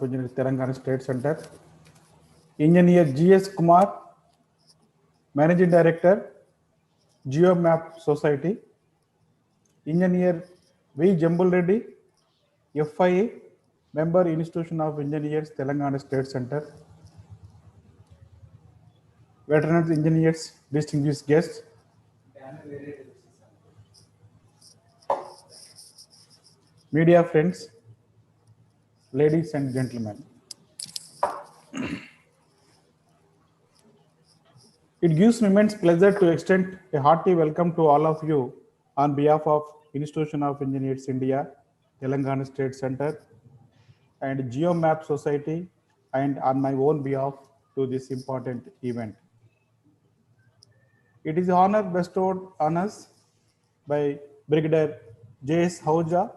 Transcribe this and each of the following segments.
Engineers, Telangana State Center. Engineer G.S. Kumar, Managing Director, GeoMap Society. Engineer V. Jambul Reddy, FIA, Member Institution of Engineers, Telangana State Center. Veterans engineers, distinguished guests. Media friends, ladies and gentlemen. It gives me immense pleasure to extend a hearty welcome to all of you on behalf of Institution of Engineers India, Telangana State Center, and GeoMap Society, and on my own behalf to this important event. It is an honor bestowed on us by Brigadier J.S. Hauja,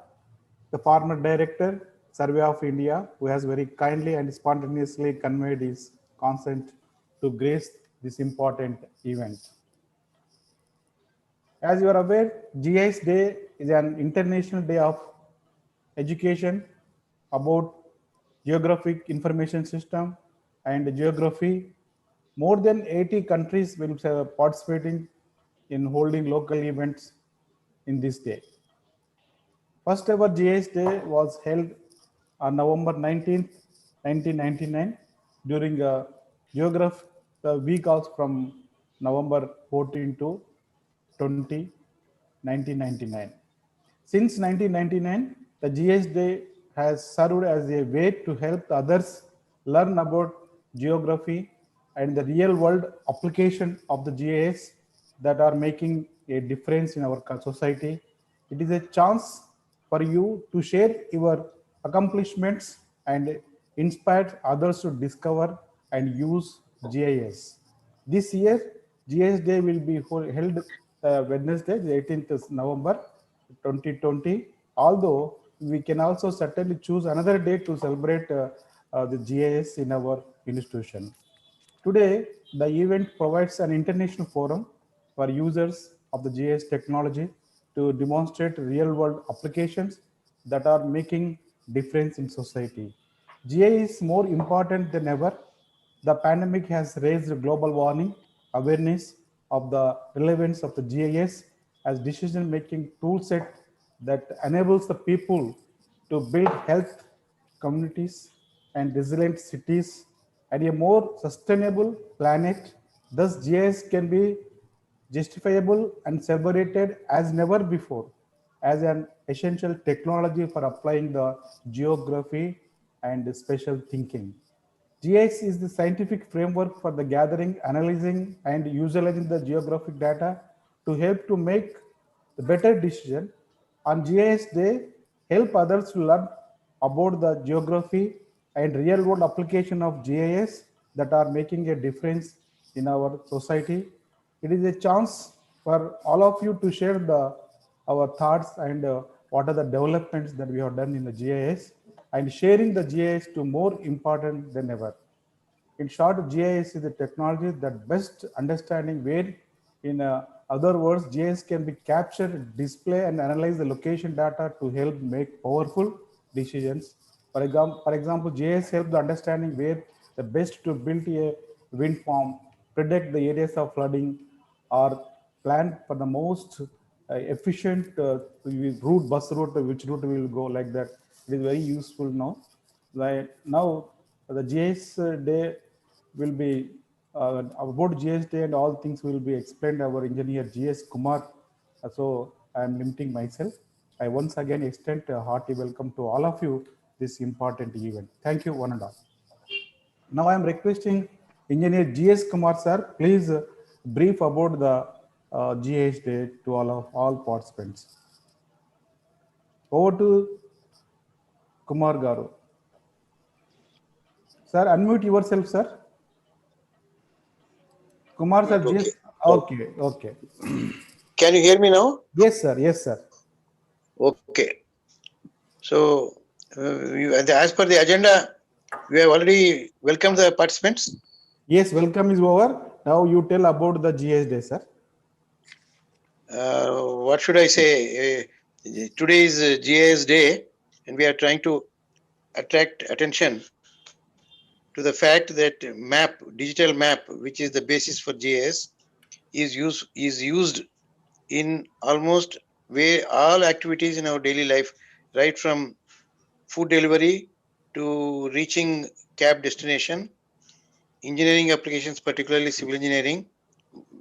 the former Director, Survey of India, who has very kindly and spontaneously conveyed his consent to grace this important event. As you are aware, Ieitsc Day is an international day of education about geographic information system and geography. More than 80 countries will be participating in holding local events in this day. First ever Ieitsc Day was held on November 19th, 1999 during a geography week also from November 14 to 20, 1999. Since 1999, the Ieitsc Day has served as a way to help others learn about geography and the real world application of the GIS that are making a difference in our society. It is a chance for you to share your accomplishments and inspire others to discover and use GIS. This year, GIS Day will be held Wednesday, the 18th of November 2020. Although we can also certainly choose another day to celebrate the GIS in our institution. Today, the event provides an international forum for users of the GIS technology to demonstrate real-world applications that are making difference in society. GIS is more important than ever. The pandemic has raised global warning, awareness of the relevance of the GIS as decision-making toolset that enables the people to build health communities and resilient cities and a more sustainable planet. Thus, GIS can be justifiable and celebrated as never before as an essential technology for applying the geography and spatial thinking. GIS is the scientific framework for the gathering, analyzing, and utilizing the geographic data to help to make the better decision. On GIS Day, help others to learn about the geography and real-world application of GIS that are making a difference in our society. It is a chance for all of you to share our thoughts and what are the developments that we have done in the GIS and sharing the GIS to more important than ever. In short, GIS is a technology that best understanding where, in other words, GIS can be captured, display, and analyze the location data to help make powerful decisions. For example, GIS helps the understanding where the best to build a wind farm, predict the areas of flooding, or plan for the most efficient route, bus route, which route we will go like that. It is very useful now. Like now, the GIS Day will be about GIS Day and all things will be explained our engineer G.S. Kumar. So I am limiting myself. I once again extend a hearty welcome to all of you this important event. Thank you, one and all. Now I am requesting engineer G.S. Kumar sir, please brief about the GIS Day to all participants. Over to Kumar Garu. Sir, unmute yourself, sir. Kumar sir, Okay. GS. Okay. Can you hear me now? Yes, sir. Yes, sir. Okay. So, as per the agenda, we have already welcomed the participants. Yes, welcome is over. Now you tell about the GIS Day, sir. What should I say? Today is GIS Day, and we are trying to attract attention to the fact that digital map, which is the basis for GIS, is used in almost way all activities in our daily life, right from food delivery to reaching cab destination, engineering applications, particularly civil engineering,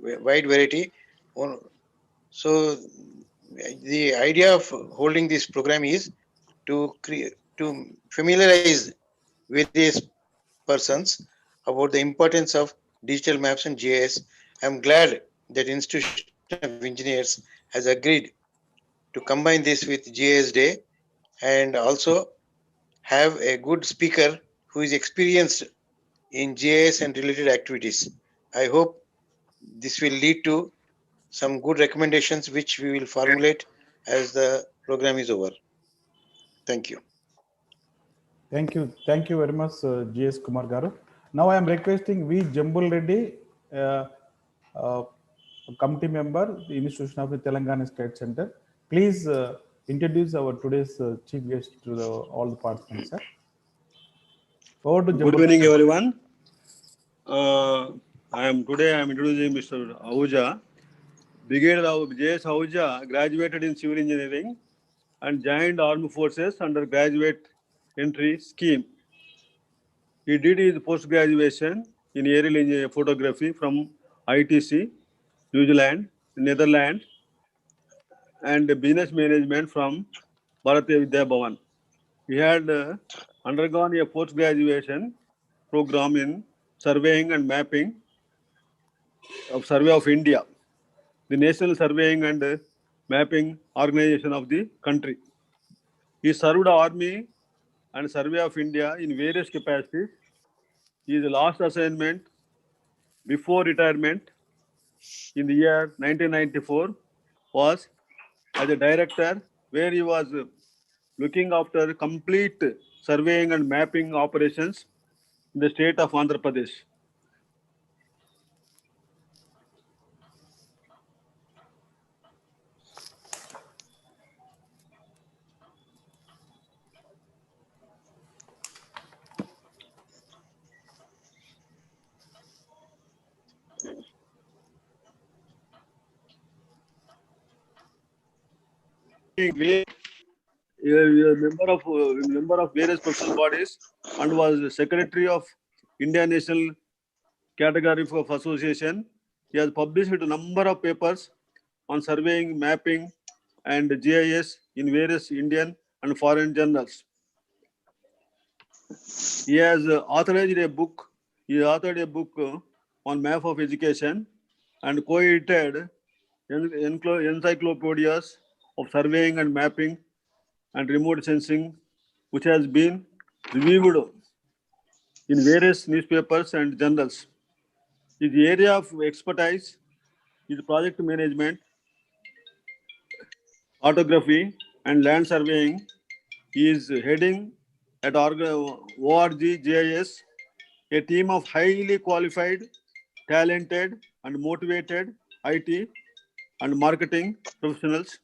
wide variety. So the idea of holding this program is to familiarize various persons about the importance of digital maps and GIS. I'm glad that Institution of Engineers has agreed to combine this with GIS Day and also have a good speaker who is experienced in GIS and related activities. I hope this will lead to some good recommendations which we will formulate as the program is over. Thank you. Thank you very much, G.S. Kumar Garu. Now I am requesting V. Jambul Reddy, uh, uh, committee member, the Institution of the Telangana State Center. Please introduce our today's chief guest to all the participants, sir. Over to Good Jambul. evening, everyone. I am introducing Mr. Ahuja. Brigadier J.S. Ahuja graduated in civil engineering and joined armed forces under graduate entry scheme. He did his post-graduation in aerial photography from Ieitsc, New Zealand, Netherlands, and business management from Bharatiya Vidya Bhavan. He had undergone a post-graduation program in surveying and mapping of Survey of India, the National Surveying and Mapping Organization of the country. He served Army and Survey of India in various capacities. His last assignment before retirement in the year 1994 was as a director, where he was looking after complete surveying and mapping operations in the state of Andhra Pradesh. A member of various professional bodies and was secretary of India National Category of Association. He has published a number of papers on surveying, mapping, and GIS in various Indian and foreign journals. He has authored a book. He authored a book on map of education and co-edited encyclopedias of surveying and mapping and remote sensing, which has been reviewed in various newspapers and journals. His area of expertise is project management, cartography, and land surveying. He is heading at ORG GIS, a team of highly qualified, talented, and motivated IT and marketing professionals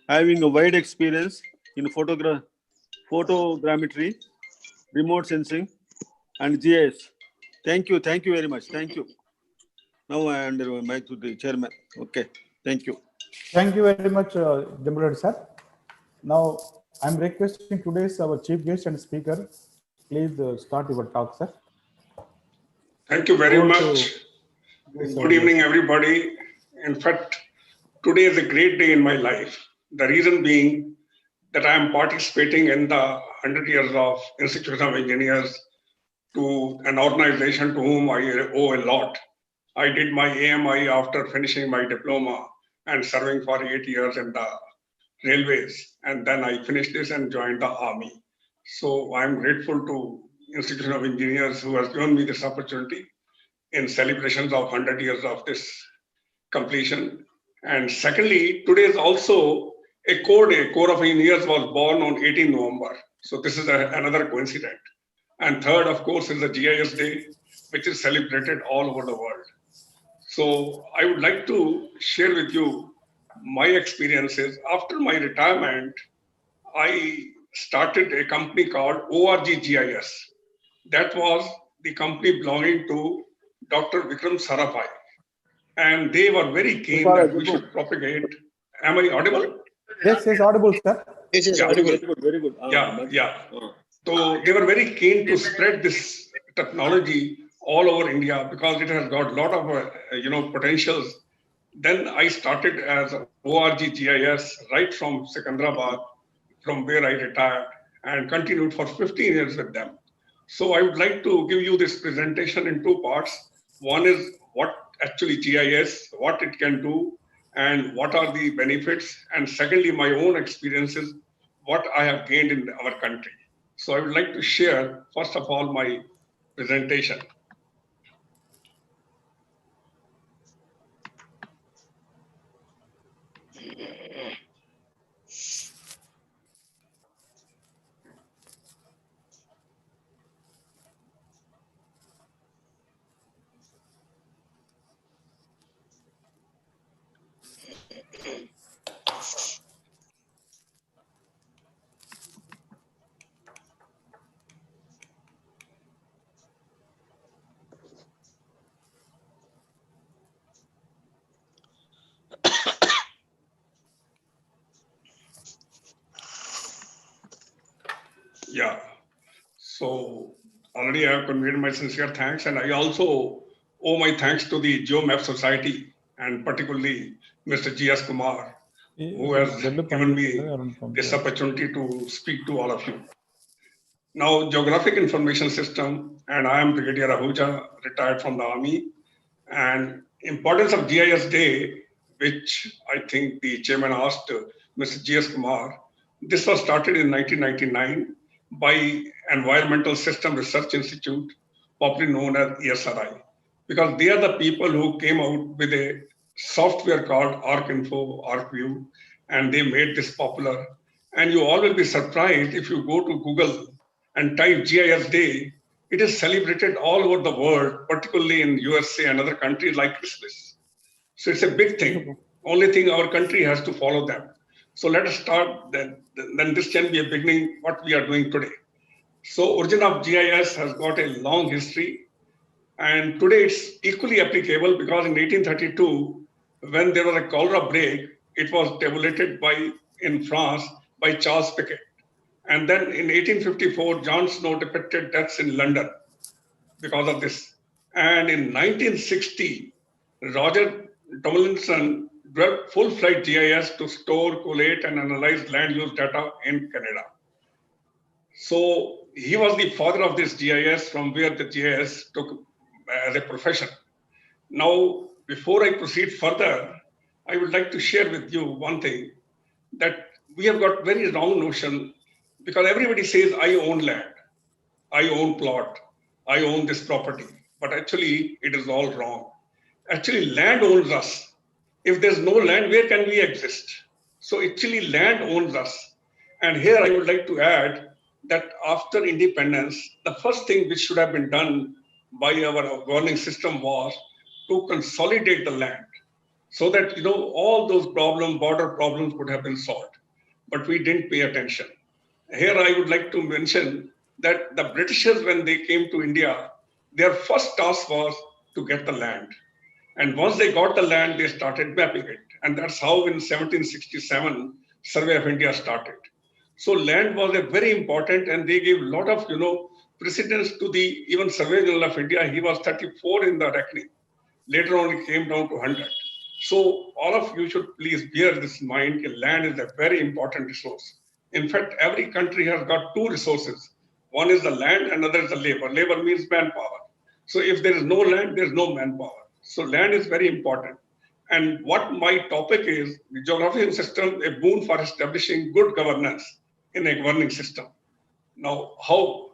having a wide experience in photogrammetry, remote sensing, and GIS. Thank you very much. Thank you. Now I hand the mic to the chairman. Okay, thank you. Thank you very much, Jambul Reddy, sir. Now I am requesting today's our chief guest and speaker. Please start your talk, sir. Thank you very much. Good evening, everybody. In fact, today is a great day in my life. The reason being that I am participating in the 100 years of Institution of Engineers, to an organization to whom I owe a lot. I did my AMI after finishing my diploma and serving for 8 years in the railways. And then I finished this and joined the army. So I'm grateful to Institution of Engineers who has given me this opportunity in celebrations of 100 years of this completion. And secondly, today is also a core day. Corps of Engineers was born on 18 November. So this is another coincidence. And third, of course, is the GIS Day, which is celebrated all over the world. So I would like to share with you my experiences. After my retirement, I started a company called ORG-GIS. That was the company belonging to Dr. Vikram Sarabhai. And they were very keen that we should propagate. Am I audible? Yes, audible, sir. This is Yeah. audible. Very good. Yeah. So they were very keen to spread this technology all over India because it has got a lot of potentials. Then I started as ORG GIS right from Secunderabad, from where I retired, and continued for 15 years with them. So I would like to give you this presentation in two parts. One is what actually GIS, what it can do, and what are the benefits. And secondly, my own experiences, what I have gained in our country. So I would like to share, first of all, my presentation. Yeah. So already I have conveyed my sincere thanks, and I also owe my thanks to the GeoMap Society and particularly Mr. G.S. Kumar, who has given me this opportunity to speak to all of you. Now, Geographic Information System, and I am Brigadier Ahuja, retired from the Army, and importance of GIS Day, which I think the chairman asked Mr. G.S. Kumar. This was started in 1999 by Environmental System Research Institute, popularly known as ESRI, because they are the people who came out with a software called ArcInfo, ArcView, and they made this popular. And you all will be surprised if you go to Google and type GIS Day, it is celebrated all over the world, particularly in USA and other countries like Christmas. So it's a big thing. Only thing our country has to follow them. So let us start, then this can be a beginning what we are doing today. So origin of GIS has got a long history, and today it's equally applicable because in 1832, when there was a cholera plague, it was tabulated in France by Charles Piquet. And then in 1854, John Snow depicted deaths in London because of this. And in 1960, Roger Tomlinson developed full-flight GIS to store, collate, and analyze land use data in Canada. So he was the father of this GIS, from where the GIS took as a profession. Now, before I proceed further, I would like to share with you one thing, that we have got very wrong notion, because everybody says, I own land, I own plot, I own this property. But actually, it is all wrong. Actually, land owns us. If there's no land, where can we exist? So actually, land owns us. And here I would like to add that after independence, the first thing which should have been done by our governing system was to consolidate the land, so that all those border problems could have been solved. But we didn't pay attention. Here I would like to mention that the Britishers, when they came to India, their first task was to get the land. And once they got the land, they started mapping it. And that's how in 1767, Survey of India started. So land was a very important, and they gave a lot of, precedence to the even Survey General of India. He was 34 in the reckoning. Later on, it came down to 100. So all of you should please bear this in mind, that land is a very important resource. In fact, every country has got two resources. One is the land, another is the labor. Labor means manpower. So if there is no land, there is no manpower. So land is very important. And what my topic is, the geographical system, a boon for establishing good governance in a governing system. Now, how?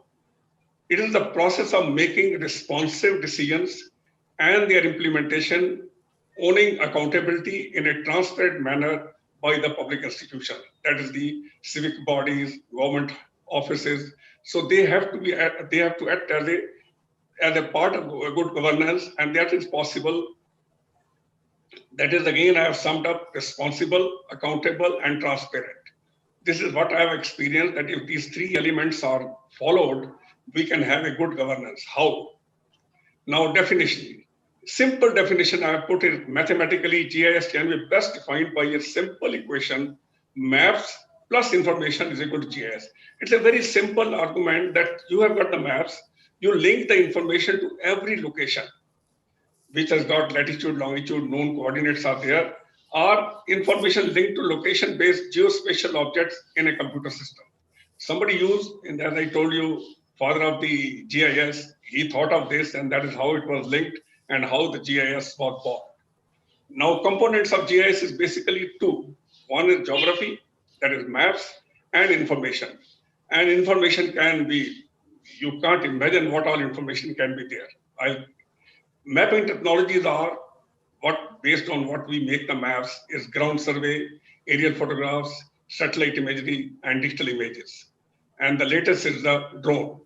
It is the process of making responsive decisions and their implementation, owning accountability in a transparent manner by the public institution, that is the civic bodies, government offices. So they have to act as a part of good governance, and that is possible. That is, again, I have summed up: responsible, accountable, and transparent. This is what I have experienced, that if these three elements are followed, we can have a good governance. How? Now, definition. Simple definition I have put it mathematically. GIS can be best defined by a simple equation: maps plus information is equal to GIS. It's a very simple argument that you have got the maps, you link the information to every location which has got latitude, longitude, known coordinates are there, or information linked to location-based geospatial objects in a computer system. Somebody used, and as I told you, father of the GIS, he thought of this, and that is how it was linked and how the GIS was born. Now, components of GIS is basically two. One is geography, that is maps, and information. And information can be, you can't imagine what all information can be there. Mapping technologies are what, based on what we make the maps, is ground survey, aerial photographs, satellite imagery, and digital images. And the latest is the drone.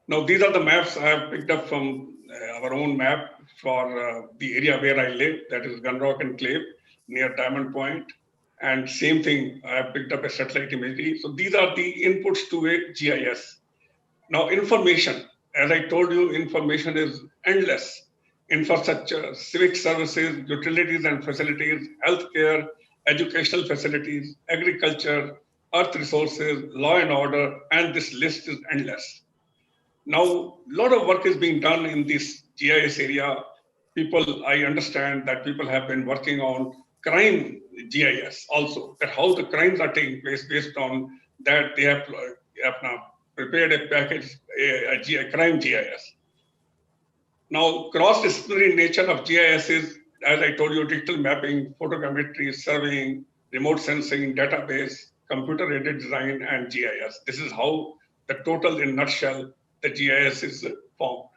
Now, these are the maps I have picked up from our own map for the area where I live, that is Gunrock Enclave near Diamond Point. And same thing, I have picked up a satellite imagery. So these are the inputs to a GIS. Now, information, as I told you, information is endless. Infrastructure, civic services, utilities and facilities, healthcare, educational facilities, agriculture, earth resources, law and order, and this list is endless. Now, a lot of work is being done in this GIS area. I understand that people have been working on crime GIS also, that how the crimes are taking place based on that they have now prepared a package, a crime GIS. Now, cross-disciplinary nature of GIS is, as I told you, digital mapping, photogrammetry, surveying, remote sensing, database, computer-aided design, and GIS. This is how the total, in a nutshell, the GIS is formed.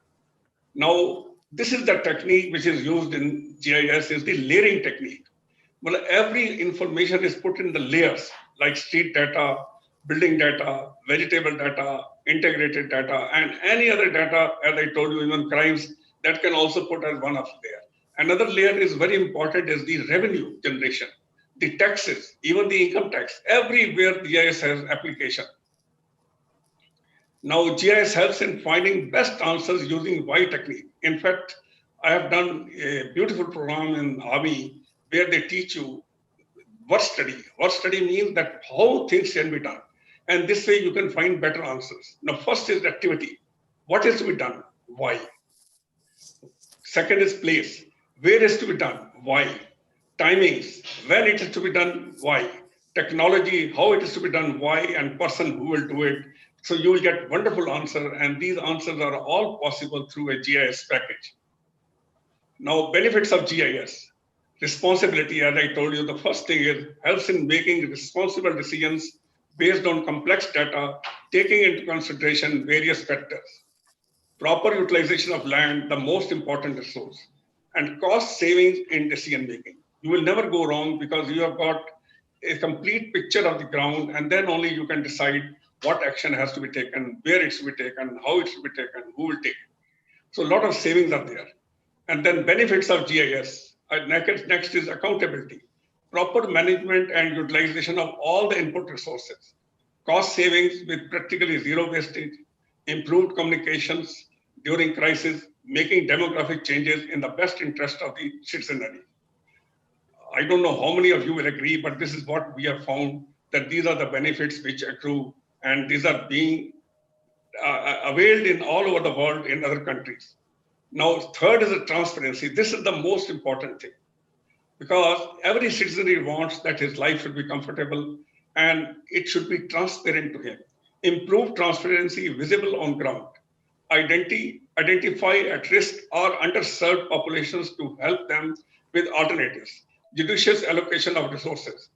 Now, this is the technique which is used in GIS, is the layering technique. Well, every information is put in the layers, like street data, building data, vegetable data, integrated data, and any other data, as I told you, even crimes, that can also put as one of layer. Another layer is very important, is the revenue generation, the taxes, even the income tax. Everywhere GIS has application. Now, GIS helps in finding best answers using Y technique. In fact, I have done a beautiful program in Army where they teach you what study. What study means that how things can be done. And this way you can find better answers. Now, first is activity. What is to be done? Why? Second is place. Where is to be done? Why? Timings. When it is to be done? Why? Technology. How it is to be done? Why? And person who will do it. So you will get wonderful answer. And these answers are all possible through a GIS package. Now, benefits of GIS. Responsibility, as I told you, the first thing is helps in making responsible decisions based on complex data, taking into consideration various factors. Proper utilization of land, the most important resource, and cost savings in decision making. You will never go wrong because you have got a complete picture of the ground, and then only you can decide what action has to be taken, where it should be taken, how it should be taken, who will take it. So a lot of savings are there. And then benefits of GIS. Next is accountability. Proper management and utilization of all the input resources. Cost savings with practically zero wastage. Improved communications during crisis. Making demographic changes in the best interest of the citizenry. I don't know how many of you will agree, but this is what we have found, that these are the benefits which accrue, and these are being availed in all over the world in other countries. Now, third is the transparency. This is the most important thing, because every citizen wants that his life should be comfortable and it should be transparent to him. Improve transparency visible on ground. Identify at risk or underserved populations to help them with alternatives. Judicious allocation of resources.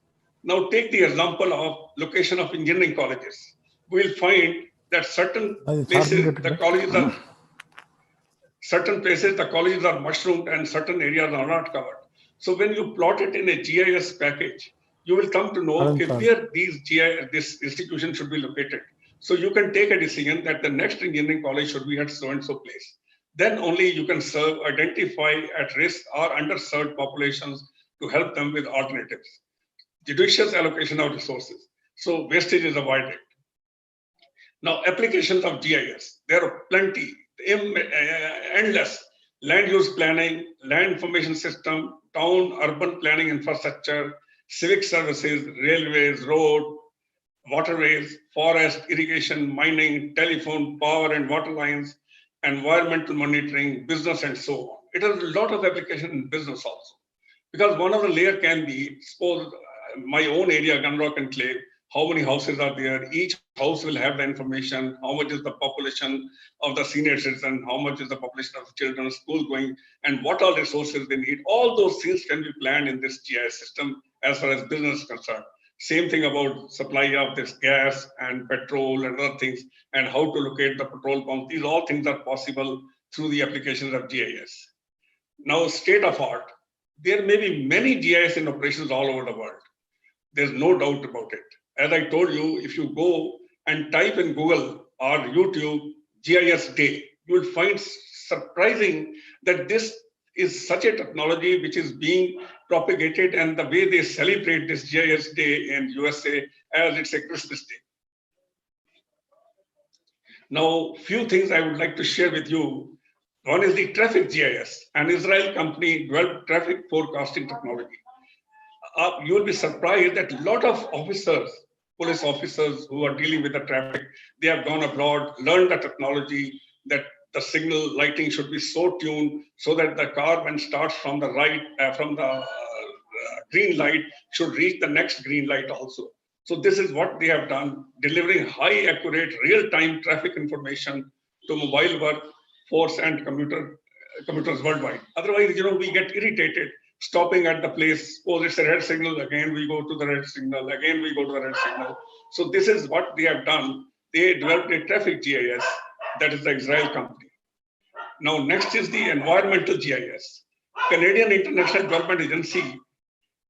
Now take the example of location of engineering colleges. We'll find that certain places the colleges are mushroomed and certain areas are not covered. So when you plot it in a GIS package, you will come to know where this institution should be located. So you can take a decision that the next engineering college should be at so-and-so place. Then only you can identify at risk or underserved populations to help them with alternatives. judicious allocation of resources. So wastage is avoided. Now, applications of GIS, there are plenty, endless. Land use planning, land information system, town urban planning infrastructure, civic services, railways, road, waterways, forest, irrigation, mining, telephone, power and water lines, environmental monitoring, business, and so on. It has a lot of application in business also. Because one of the layer can be, suppose my own area, Gunrock Enclave, how many houses are there? Each house will have the information, how much is the population of the senior citizen, how much is the population of children, school going, and what all resources they need. All those things can be planned in this GIS system as far as business is concerned. Same thing about supply of this gas and petrol and other things, and how to locate the petrol pump. These all things are possible through the applications of GIS. Now, state of art. There may be many GIS in operations all over the world. There's no doubt about it. As I told you, if you go and type in Google or YouTube GIS Day, you will find surprising that this is such a technology which is being propagated, and the way they celebrate this GIS Day in USA as it's a Christmas Day. Now, few things I would like to share with you. One is the traffic GIS. An Israel company developed traffic forecasting technology. You will be surprised that a lot of officers, police officers who are dealing with the traffic, they have gone abroad, learned the technology that the signal lighting should be so tuned so that the car, when starts from the right, from the green light, should reach the next green light also. So this is what they have done, delivering high accurate real-time traffic information to mobile workforce and commuters worldwide. Otherwise, we get irritated stopping at the place. Oh, it's a red signal. Again, we go to the red signal. Again, we go to the red signal. So this is what they have done. They developed a traffic GIS. That is the Israel company. Now, next is the environmental GIS. Canadian International Development Agency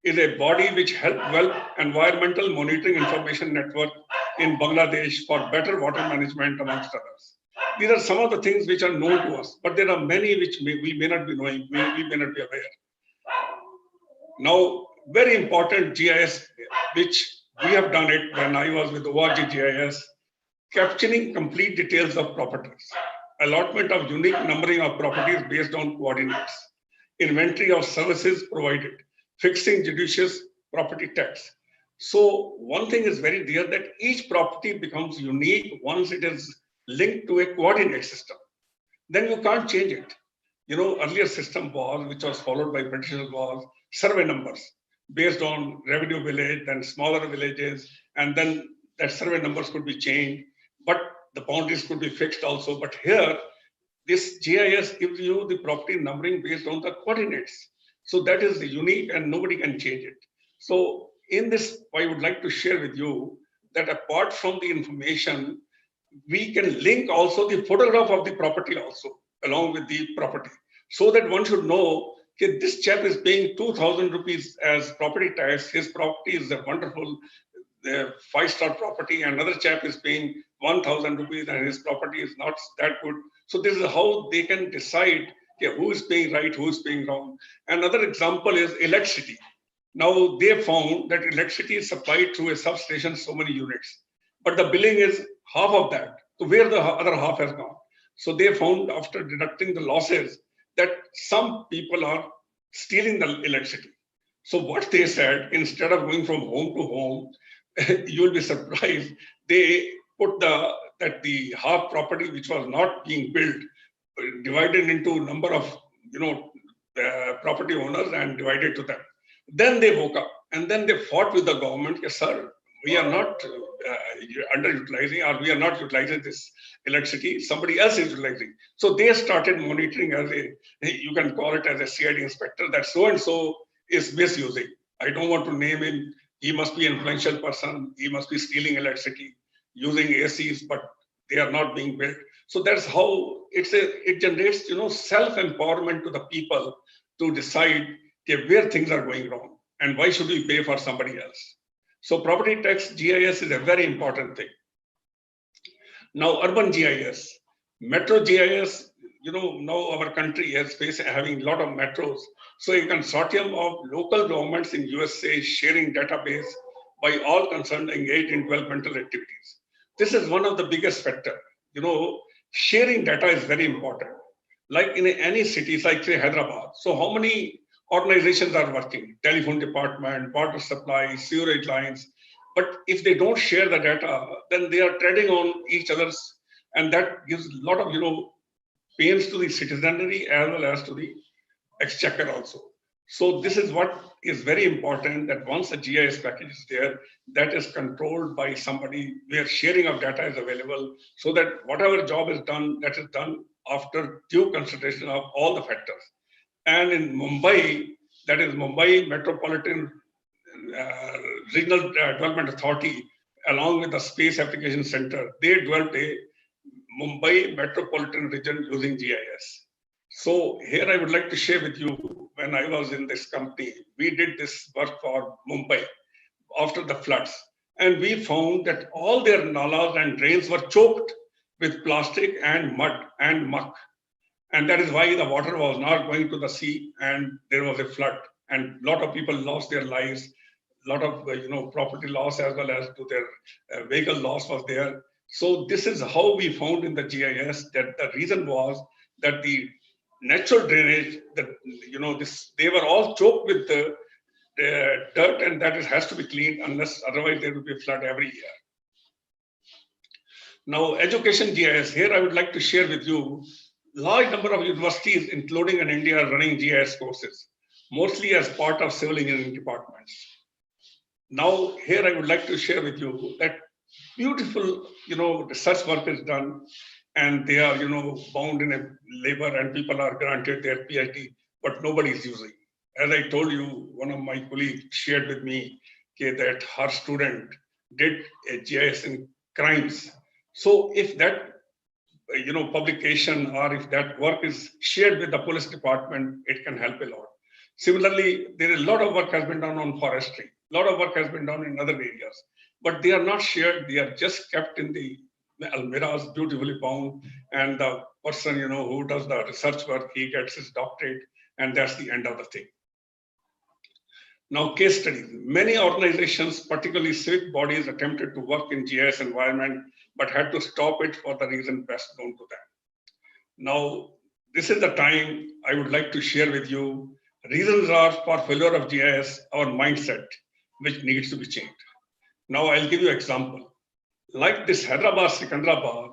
is a body which helps develop environmental monitoring information network in Bangladesh for better water management, amongst others. These are some of the things which are known to us, but there are many which we may not be knowing, we may not be aware. Now, very important GIS, which we have done it when I was with ORG GIS, capturing complete details of properties, allotment of unique numbering of properties based on coordinates, inventory of services provided, fixing judicious property tax. So one thing is very clear, that each property becomes unique once it is linked to a coordinate system. Then you can't change it. Earlier system was, which was followed by Britishers, was survey numbers based on revenue village and smaller villages, and then that survey numbers could be changed, but the boundaries could be fixed also. But here, this GIS gives you the property numbering based on the coordinates. So that is unique and nobody can change it. So in this, I would like to share with you that apart from the information, we can link also the photograph of the property also along with the property, so that one should know that this chap is paying 2,000 rupees as property tax. His property is a wonderful 5-star property. Another chap is paying 1,000 rupees and his property is not that good. So this is how they can decide who is paying right, who is paying wrong. Another example is electricity. Now they found that electricity is supplied through a substation, so many units, but the billing is half of that. So where the other half has gone? So they found, after deducting the losses, that some people are stealing the electricity. So what they said, instead of going from home to home, you will be surprised, they put that the half property which was not being built, divided into a number of property owners and divided to them. Then they woke up and then they fought with the government. Yes, sir, we are not underutilizing, or we are not utilizing this electricity. Somebody else is utilizing. So they started monitoring as you can call it as a CID inspector, that so and so is misusing. I don't want to name him. He must be an influential person. He must be stealing electricity, using ACs, but they are not being built. So that's how it generates self-empowerment to the people to decide where things are going wrong and why should we pay for somebody else. So property tax GIS is a very important thing. Now urban GIS, metro GIS, now our country is having a lot of metros. So a consortium of local governments in USA is sharing database by all concerned engaged in developmental activities. This is one of the biggest factor. You know, sharing data is very important. Like in any cities, like say Hyderabad. So how many organizations are working? Telephone department, water supply, sewerage lines. But if they don't share the data, then they are treading on each other's, and that gives a lot of pains to the citizenry as well as to the exchequer also. So this is what is very important, that once a GIS package is there, that is controlled by somebody where sharing of data is available, so that whatever job is done, that is done after due consideration of all the factors. And in Mumbai, that is Mumbai Metropolitan Regional Development Authority, along with the Space Application Center, they developed a Mumbai Metropolitan Region using GIS. So here I would like to share with you, when I was in this company, we did this work for Mumbai after the floods. And we found that all their nalas and drains were choked with plastic and mud and muck. And that is why the water was not going to the sea, and there was a flood. And a lot of people lost their lives, a lot of property loss as well as to their vehicle loss was there. So this is how we found in the GIS that the reason was that the natural drainage, that they were all choked with the dirt, and that has to be cleaned, unless otherwise there will be a flood every year. Now, education GIS, here I would like to share with you large number of universities, including in India, are running GIS courses, mostly as part of civil engineering departments. Now, here I would like to share with you that beautiful, research work is done, and they are, bound in a labor, and people are granted their PhD, but nobody is using. As I told you, one of my colleagues shared with me that her student did a GIS in crimes. So if that, publication, or if that work is shared with the police department, it can help a lot. Similarly, there is a lot of work has been done on forestry. A lot of work has been done in other areas, but they are not shared. They are just kept in the almirahs, beautifully bound, and the person, who does the research work, he gets his doctorate, and that's the end of the thing. Now, case studies. Many organizations, particularly civic bodies, attempted to work in GIS environment, but had to stop it for the reason best known to them. Now, this is the time I would like to share with you. Reasons are for failure of GIS, our mindset, which needs to be changed. Now, I'll give you an example. Like this Hyderabad, Secunderabad,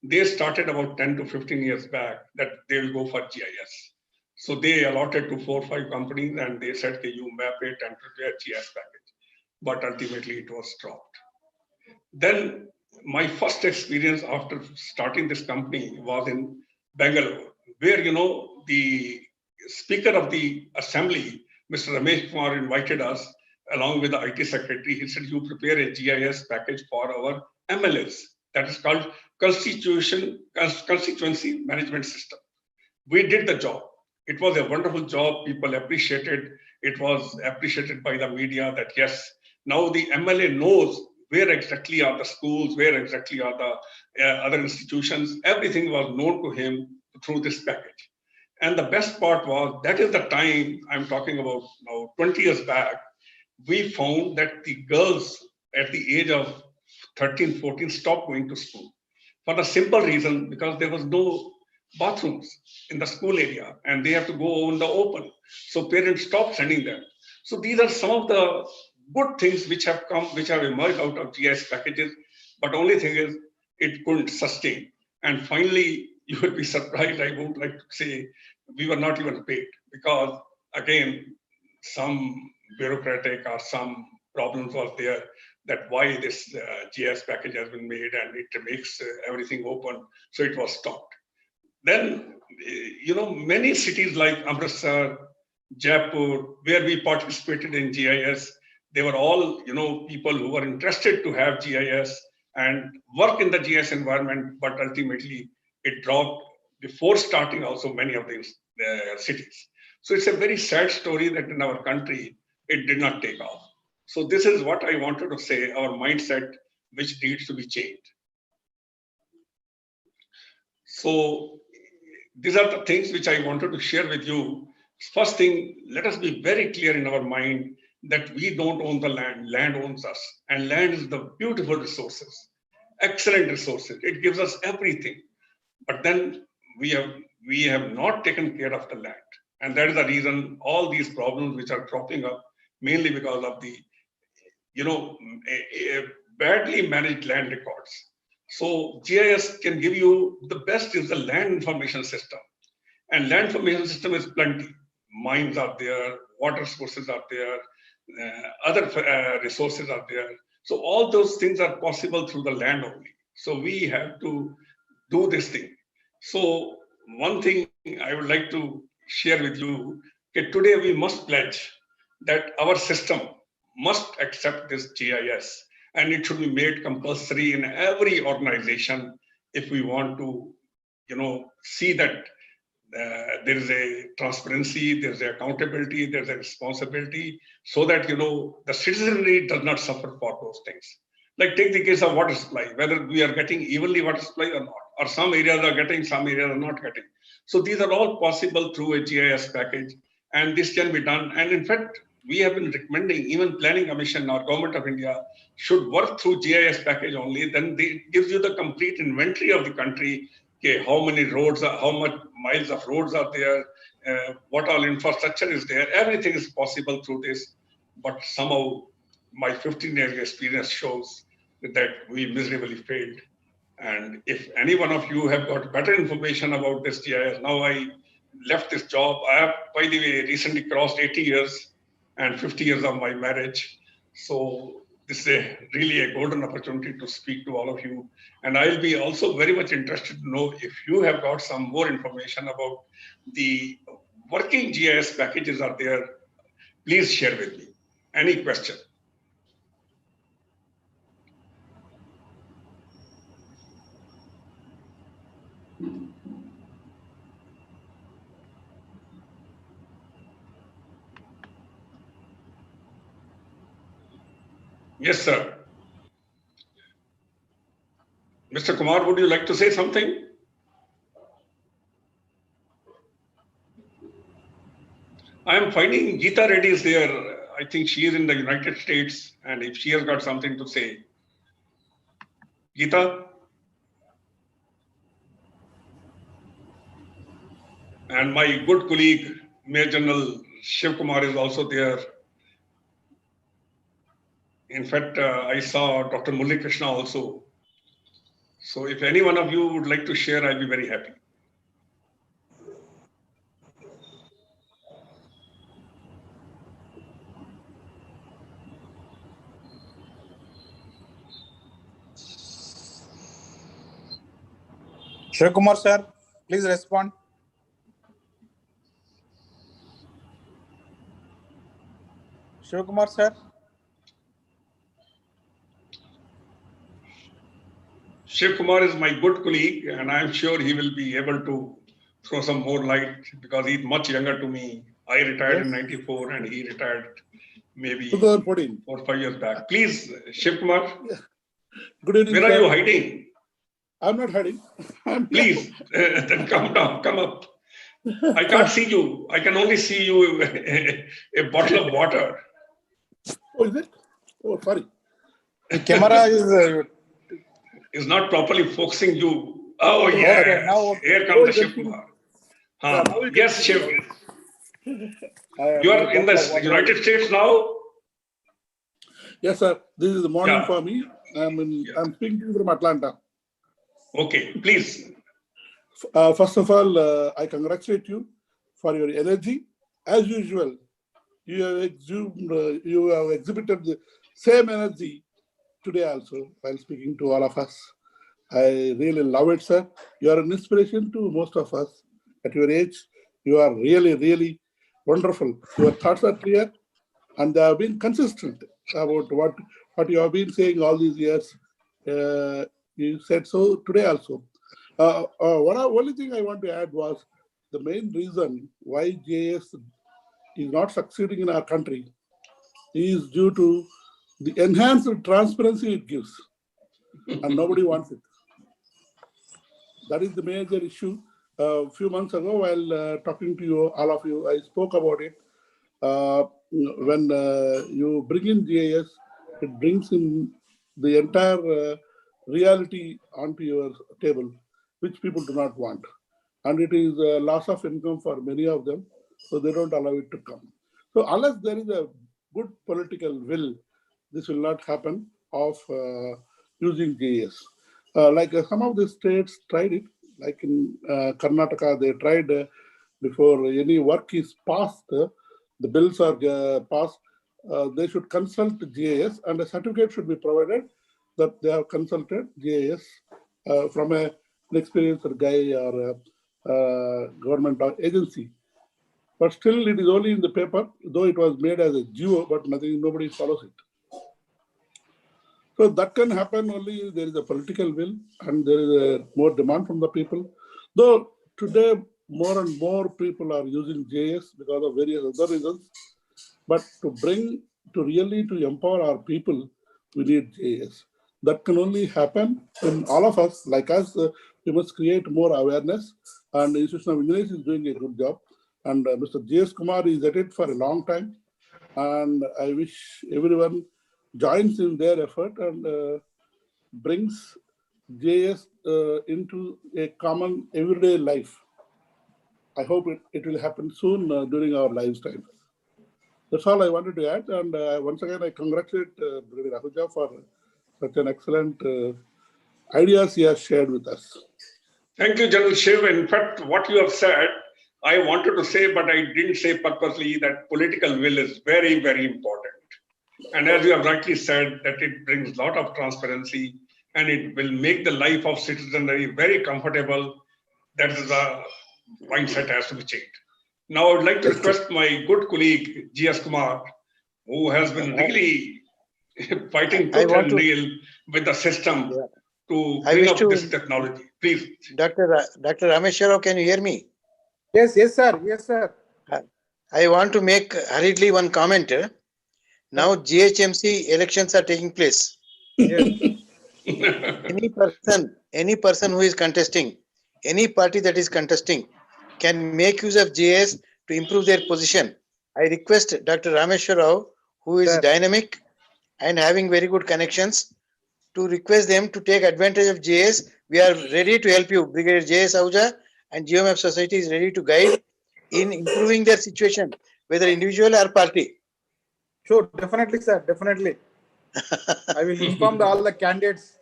they started about 10 to 15 years back that they will go for GIS. So they allotted to 4 or 5 companies, and they said, okay, you map it and prepare GIS package. But ultimately it was dropped. Then my first experience after starting this company was in Bangalore, where, the Speaker of the Assembly, Mr. Ramesh Kumar, invited us along with the IT secretary. He said, you prepare a GIS package for our MLAs. That is called Constituency Management System. We did the job. It was a wonderful job. People appreciated. It was appreciated by the media that, yes, now the MLA knows where exactly are the schools, where exactly are the other institutions. Everything was known to him through this package. And the best part was, that is the time I'm talking about now, 20 years back, we found that the girls at the age of 13, 14 stopped going to school for the simple reason because there was no bathrooms in the school area and they have to go on the open. So parents stopped sending them. So these are some of the good things which have come, which have emerged out of GIS packages. But only thing is, it couldn't sustain. And finally, you will be surprised, I would like to say, we were not even paid because, again, some bureaucratic or some problems was there that why this GIS package has been made and it makes everything open. So it was stopped. Then, many cities like Amritsar, Jaipur, where we participated in GIS, they were all, people who were interested to have GIS and work in the GIS environment, but ultimately it dropped before starting also many of these cities. So it's a very sad story that in our country, it did not take off. So this is what I wanted to say, our mindset, which needs to be changed. So these are the things which I wanted to share with you. First thing, let us be very clear in our mind that we don't own the land, land owns us. And land is the beautiful resources, excellent resources. It gives us everything. But then we have not taken care of the land. And that is the reason all these problems which are cropping up, mainly because of the, badly managed land records. So GIS can give you the best is the land information system. And land information system is plenty. Mines are there, water sources are there, other resources are there. So all those things are possible through the land only. So we have to do this thing. So one thing I would like to share with you, that today we must pledge that our system must accept this GIS, and it should be made compulsory in every organization if we want to, see that there is a transparency, there's a accountability, there's a responsibility, so that the citizenry does not suffer for those things. Like take the case of water supply, whether we are getting evenly water supply or not, or some areas are getting, some areas are not getting. So these are all possible through a GIS package, and this can be done. And in fact, we have been recommending even Planning Commission or Government of India should work through GIS package only. Then it gives you the complete inventory of the country. Okay, how many roads are, how much miles of roads are there, what all infrastructure is there. Everything is possible through this. But somehow my 15-year experience shows that we miserably failed. And if any one of you have got better information about this GIS, now I left this job. I have, by the way, recently crossed 80 years and 50 years of my marriage. So this is really a golden opportunity to speak to all of you. And I'll be also very much interested to know if you have got some more information about the working GIS packages are there. Please share with me. Any question? Yes, sir. Mr. Kumar, would you like to say something? I am finding Geeta Reddy is there. I think she is in the United States, and if she has got something to say. Geeta? And my good colleague, Major General Shiv Kumar is also there. In fact, I saw Dr. Murali Krishna also. So if any one of you would like to share, I'll be very happy. Shiv Kumar sir, please respond. Shiv Kumar sir. Shiv Kumar is my good colleague, and I'm sure he will be able to throw some more light because he's much younger to me. I retired in '94 and he retired maybe 2014. 4 or 5 years back. Please, Shiv Kumar. Yeah. Good evening. Where are you hiding? I'm not hiding. Please, then come down, come up. I can't see you. I can only see you a bottle of water. Oh, is it? Oh, sorry. The camera is not properly focusing you. Oh, yeah. Okay, now, Here comes the Shiv Kumar. Yes, Shiv. You are in the United States now? Yes, sir. This is the morning for me. I'm speaking from Atlanta. Okay, please. First of all, I congratulate you for your energy. As usual, you have exhibited the same energy today also while speaking to all of us. I really love it, sir. You are an inspiration to most of us. At your age, you are really, really wonderful. Your thoughts are clear and they have been consistent about what you have been saying all these years. You said so today also. Only thing I want to add was the main reason why GIS is not succeeding in our country is due to the enhanced transparency it gives, and nobody wants it. That is the major issue. A few months ago, while talking to you, all of you, I spoke about it. When you bring in GIS, it brings in the entire reality onto your table, which people do not want. And it is a loss of income for many of them, so they don't allow it to come. So unless there is a good political will, this will not happen of using GIS. Like some of the states tried it, like in Karnataka, they tried before any work is passed, the bills are passed, they should consult GIS and a certificate should be provided that they have consulted GIS from an experienced guy or a government agency. But still it is only in the paper, though it was made as a geo, but nobody follows it. So that can happen only if there is a political will and there is a more demand from the people. Though today more and more people are using GIS because of various other reasons. But to really empower our people, we need GIS. That can only happen when all of us, like us, we must create more awareness. And the Institution of Engineers is doing a good job. And Mr. J.S. Kumar is at it for a long time. And I wish everyone joins in their effort and brings GIS into a common everyday life. I hope it will happen soon during our lifetime. That's all I wanted to add. And once again, I congratulate Brother Ahuja for such an excellent ideas he has shared with us. Thank you, General Shiv. In fact, what you have said, I wanted to say, but I didn't say purposely, that political will is very, very important. And as you have rightly said, that it brings a lot of transparency and it will make the life of citizenry very comfortable. That is the mindset has to be changed. Now, I would like to request my good colleague, G.S. Kumar, who has been really fighting tooth and nail with the system to bring up this technology. Please. Dr. Rameshwara, can you hear me? Yes, sir. Yes, sir. I want to make hurriedly one comment. Now GHMC elections are taking place. Yes. Any person who is contesting, any party that is contesting can make use of GIS to improve their position. I request Dr. Rameshwar Rao, who is dynamic and having very good connections, to request them to take advantage of GIS. We are ready to help you. Brigadier J.S. Ahuja and GeoMap Society is ready to guide in improving their situation, whether individual or party. Sure, definitely, sir. Definitely. I will inform all the candidates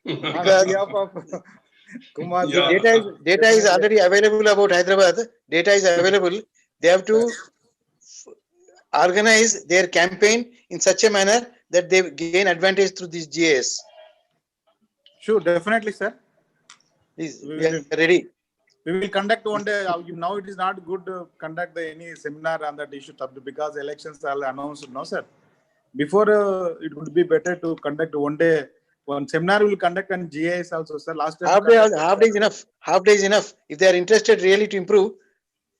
on behalf of Kumar. Data is already available about Hyderabad. Data is available. They have to organize their campaign in such a manner that they gain advantage through this GIS. Sure, definitely, sir. Please, we are ready. We will conduct one day. Now it is not good to conduct any seminar on that issue because elections are announced. No, sir. Before it would be better to conduct one day. One seminar we will conduct on GIS also, sir. Last time half day is enough. Half day is enough. If they are interested really to improve,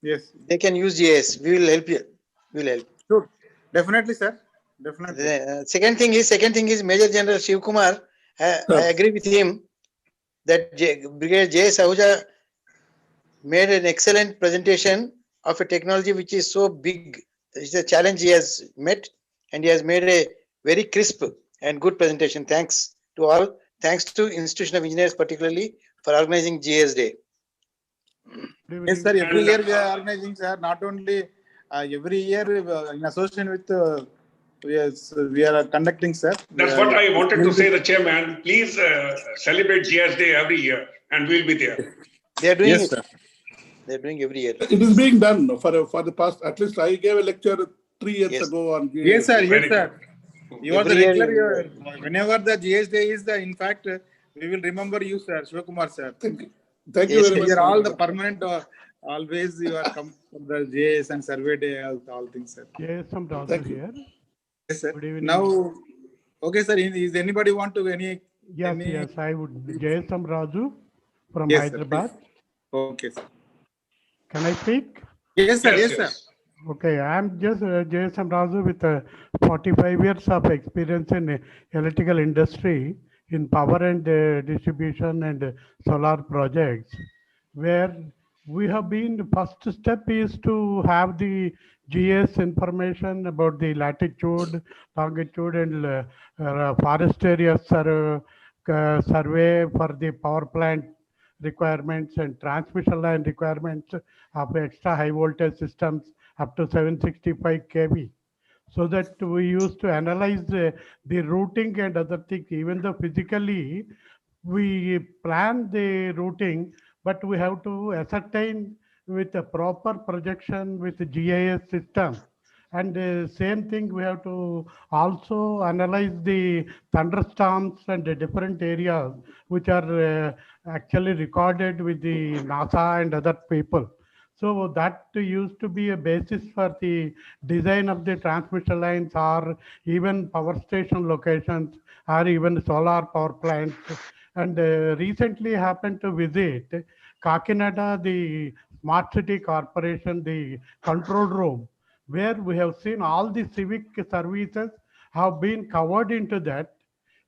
yes, they can use GIS. We will help you. We will help. Sure, definitely, sir. Definitely. Second thing is Major General Shiv Kumar. I agree with him that Brigadier J.S. Ahuja made an excellent presentation of a technology which is so big. It's a challenge he has met, and he has made a very crisp and good presentation. Thanks to all. Thanks to Institution of Engineers particularly for organizing GIS Day. Yes, sir. Every year we are organizing, sir. Not only every year in association with we are conducting, sir. That's what I wanted to say, the chairman. Please celebrate GIS Day every year, and we'll be there. They are doing yes, it. Sir. They are doing every year. It is being done for the past. At least I gave a lecture 3 years ago on GIS. Yes, sir. Yes, sir. You are the regular. Year. Whenever the GIS Day is in fact, we will remember you, sir. Shivakumar, sir. Thank you. Thank you very much. You are all the permanent. Always you are come for the GIS and survey day, all things, sir. Yes, some doctor here. Yes, sir. Good evening. Now, okay, sir. Is anybody want to Yes, I would. Jayasam Raju from yes, Hyderabad. Sir, okay, sir. Can I speak? Yes, sir. Yes, sir. Okay, I'm just Jayasam Raju with 45 years of experience in electrical industry in power and distribution and solar projects. where we have been, the first step is to have the GS information about the latitude, longitude, and forest area survey for the power plant requirements and transmission line requirements of extra high voltage systems up to 765 kV, so that we used to analyze the routing and other things. Even though physically we plan the routing, but we have to ascertain with a proper projection with the GIS system. And same thing, we have to also analyze the thunderstorms and the different areas which are actually recorded with the NASA and other people. So that used to be a basis for the design of the transmission lines, or even power station locations, or even solar power plants. And recently happened to visit Kakinada, the Smart City Corporation, the control room, where we have seen all the civic services have been covered into that,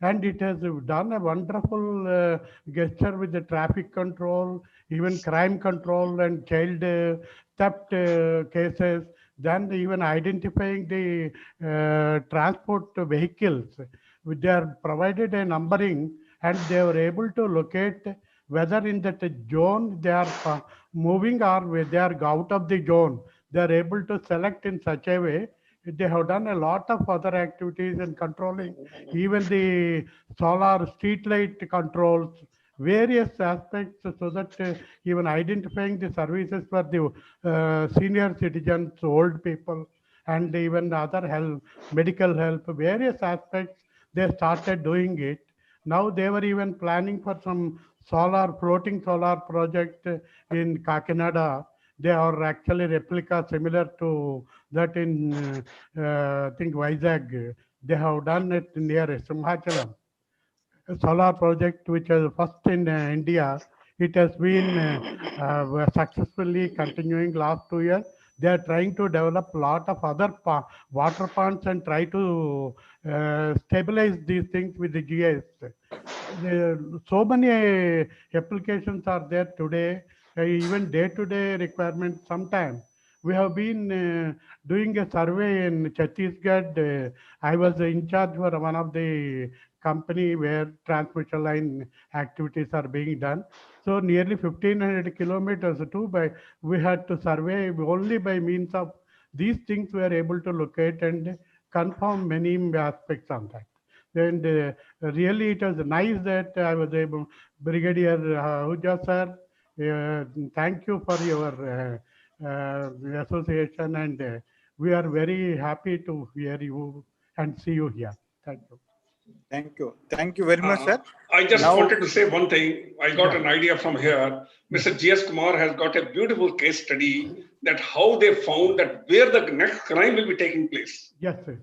and it has done a wonderful gesture with the traffic control, even crime control and child theft cases, then even identifying the transport vehicles. They are provided a numbering, and they were able to locate whether in that zone they are moving or where they are out of the zone. They are able to select in such a way. They have done a lot of other activities in controlling even the solar street light controls, various aspects, so that even identifying the services for the senior citizens, old people, and even other health, medical help, various aspects, they started doing it. Now they were even planning for some floating solar project in Kakinada. They are actually replica similar to that in, I think, Ieitsc. They have done it near Simhachalam, a solar project which is first in India. It has been successfully continuing last 2 years. They are trying to develop a lot of other water ponds and try to stabilize these things with the GIS. So many applications are there today, even day-to-day requirements. Sometimes we have been doing a survey in Chhattisgarh. I was in charge for one of the company where transmission line activities are being done. So nearly 1,500 kilometers too. By we had to survey only by means of these things. We are able to locate and confirm many aspects on that. And really, it was nice that I was able, Brigadier Ahuja sir, thank you for your association, and we are very happy to hear you and see you here. Thank you. Thank you. Thank you very much, sir. I just Now- wanted to say one thing. I got an idea from here. Mr. G.S. Kumar has got a beautiful case study that how they found that where the next crime will be taking place. Yes, sir.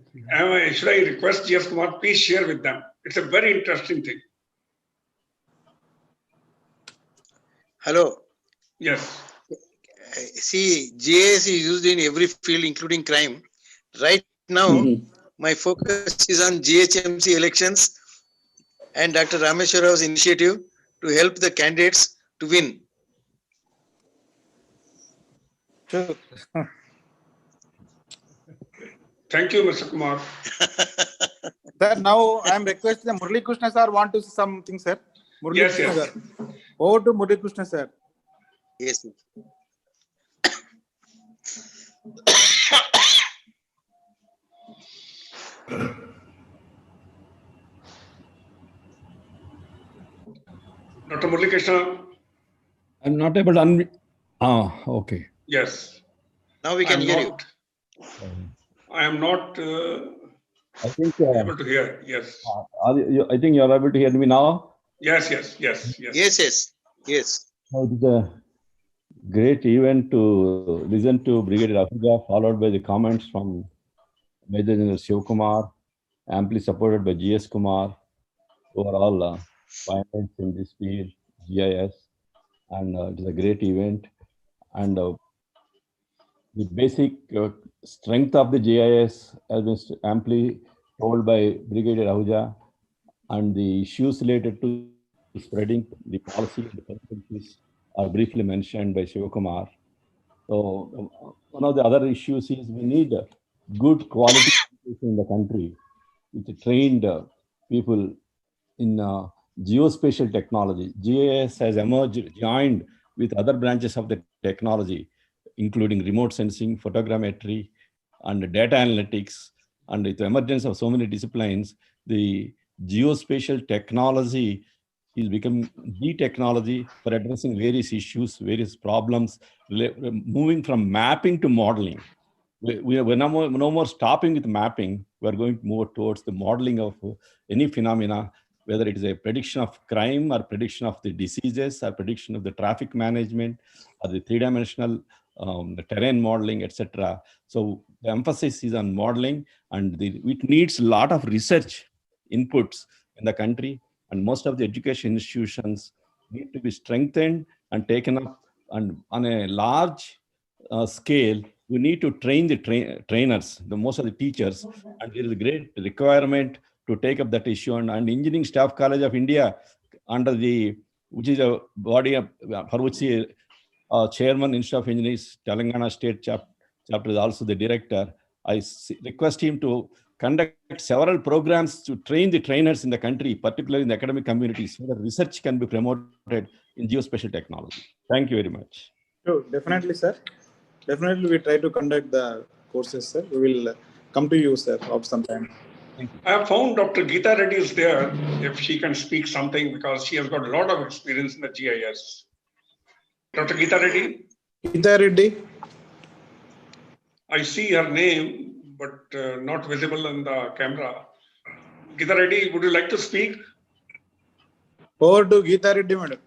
Should I request G.S. Kumar, please share with them? It's a very interesting thing. Hello. Yes. See, GIS is used in every field, including crime. Right now, my focus is on GHMC elections and Dr. Rameshwar Rao's initiative to help the candidates to win. Sure. Thank you, Mr. Kumar. Sir, now I am requesting Murali Krishna sir want to say something, sir. Murali Yes, Krishna yes. sir. Over to Murali Krishna sir. Yes. Dr. Murali Krishna. I'm not able to unmute. Okay. Yes. Now we can hear you. I am not I think able to hear. Yes. I think you're able to hear me now. Yes. So it is a great event to listen to Brigadier Ahuja, followed by the comments from Major General Shiv Kumar, amply supported by G.S. Kumar, who are all pioneers in this field, GIS, and it is a great event. And the basic strength of the GIS has been amply told by Brigadier Ahuja, and the issues related to spreading the policy and the consensus are briefly mentioned by Shivakumar. So one of the other issues is we need good quality education in the country with trained people in geospatial technology. GIS has emerged, joined with other branches of the technology, including remote sensing, photogrammetry, and data analytics. And with the emergence of so many disciplines, the geospatial technology is becoming the technology for addressing various issues, various problems, moving from mapping to modeling. We're no more stopping with mapping. We're going more towards the modeling of any phenomena, whether it is a prediction of crime or prediction of the diseases or prediction of the traffic management or the three-dimensional the terrain modeling, etc. So the emphasis is on modeling, and it needs a lot of research inputs in the country, and most of the education institutions need to be strengthened and taken up, and on a large scale, we need to train the trainers, the most of the teachers, and there is a great requirement to take up that issue. And Engineering Staff College of India, under the, which is a body of, for which the chairman, Institute of Engineers, Telangana State chapter is also the director. I request him to conduct several programs to train the trainers in the country, particularly in the academic community, so that research can be promoted in geospatial technology. Thank you very much. Sure, definitely, sir. Definitely, we try to conduct the courses, sir. We will come to you, sir, of some time. I have found Dr. Geeta Reddy is there, if she can speak something, because she has got a lot of experience in the GIS. Dr. Geeta Reddy? Geeta Reddy? I see her name, but not visible on the camera. Geeta Reddy, would you like to speak? Over to Geeta Reddy, madam.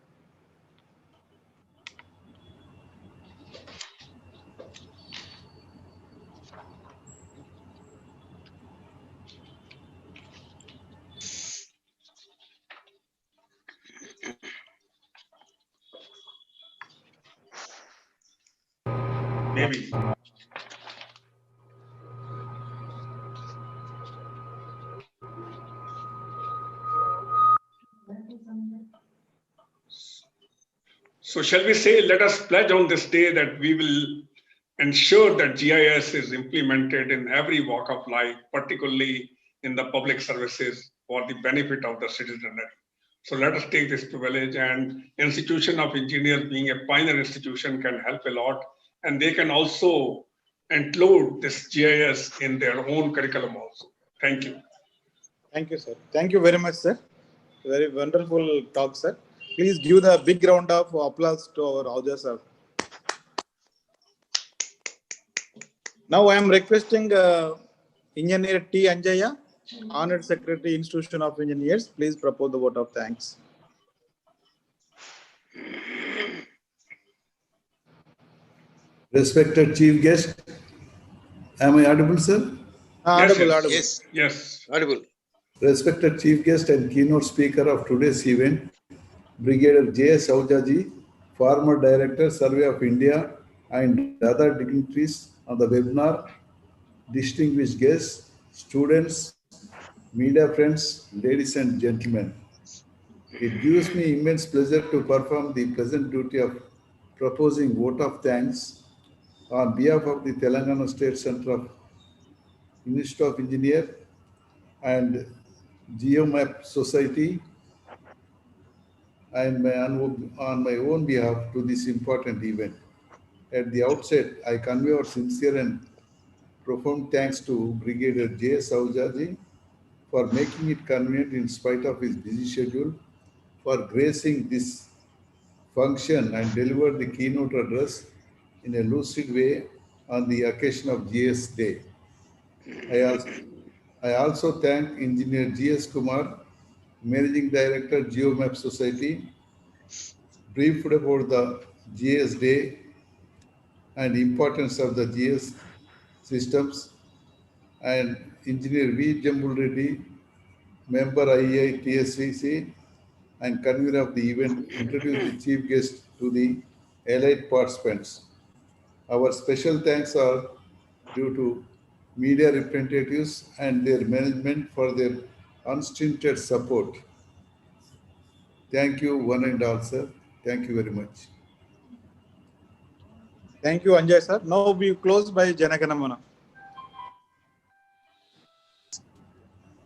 Maybe. So shall we say, let us pledge on this day that we will ensure that GIS is implemented in every walk of life, particularly in the public services for the benefit of the citizenry. So let us take this privilege, and Institution of Engineers, being a pioneer institution, can help a lot, and they can also include this GIS in their own curriculum also. Thank you. Thank you, sir. Thank you very much, sir. Very wonderful talk, sir. Please give the big round of applause to our Ahuja sir. Now I am requesting Engineer T. Anjaya, Honored Secretary, Institution of Engineers. Please propose the vote of thanks. Respected Chief Guest, am I audible, sir? Audible, audible. Yes, yes, audible. Respected Chief Guest and keynote speaker of today's event, Brigadier J.S. Ahuja, former Director, Survey of India, and other dignitaries on the webinar, distinguished guests, students, media friends, ladies and gentlemen. It gives me immense pleasure to perform the pleasant duty of proposing vote of thanks on behalf of the Telangana State Center of Institute of Engineers and GeoMap Society, and on my own behalf to this important event. At the outset, I convey our sincere and profound thanks to Brigadier J.S. Ahuja for making it convenient in spite of his busy schedule for gracing this function and deliver the keynote address in a lucid way on the occasion of GS Day. I also thank Engineer G.S. Kumar, Managing Director, GeoMap Society, briefed about the GS Day and importance of the GS systems, and Engineer V. Jambul Reddy, Member IEI and convener of the event, introduced the chief guest to the allied participants. Our special thanks are due to media representatives and their management for their unstinted support. Thank you, one and all, sir. Thank you very much. Thank you, Anjay sir. Now we close by Janaganamana.